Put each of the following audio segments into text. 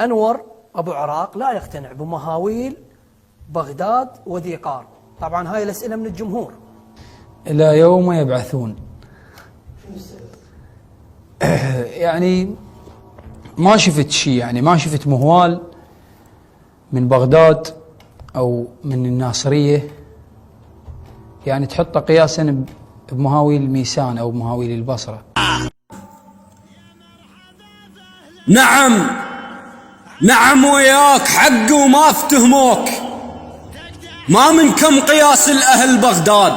أنور أبو عراق لا يقتنع بمهاويل بغداد وذي قار. طبعا هاي الأسئلة من الجمهور. إلى يوم يبعثون. يعني ما شفت شيء، يعني ما شفت مهوال من بغداد أو من الناصرية يعني تحطه قياسا بمهاويل ميسان أو مهاويل البصرة. نعم وياك حق وما افتهموك. ما من كم قياس الأهل بغداد،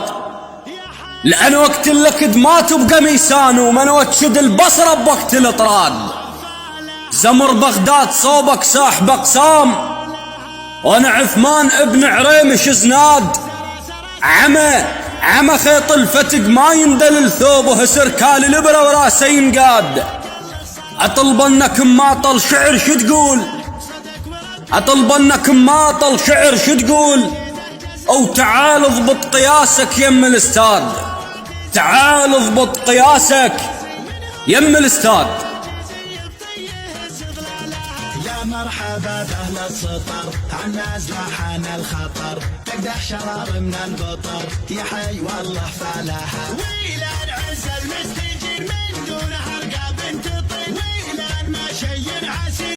لأن وقت اللكد ما تبقى ميسان ومن وتشد البصرة بوقت الإطراد. زمر بغداد صوبك ساح بقسام، وانا عثمان ابن عريمش زناد. عمى خيط الفتق ما يندل الثوب وهسر كال الابره وراسه ينقاد. اطلبنك ماطل شعر شو تقول؟ اطلبنك ماطل شعر شو تقول؟ او تعال اضبط قياسك يم الاستاذ، تعال اضبط قياسك يم الاستاذ. يا مرحبا بأهل السطر، عالناس لاحان الخطر، تقدح شرار من البطر، يا حي والله فلاحة، ويلان عز المستجير من دونها.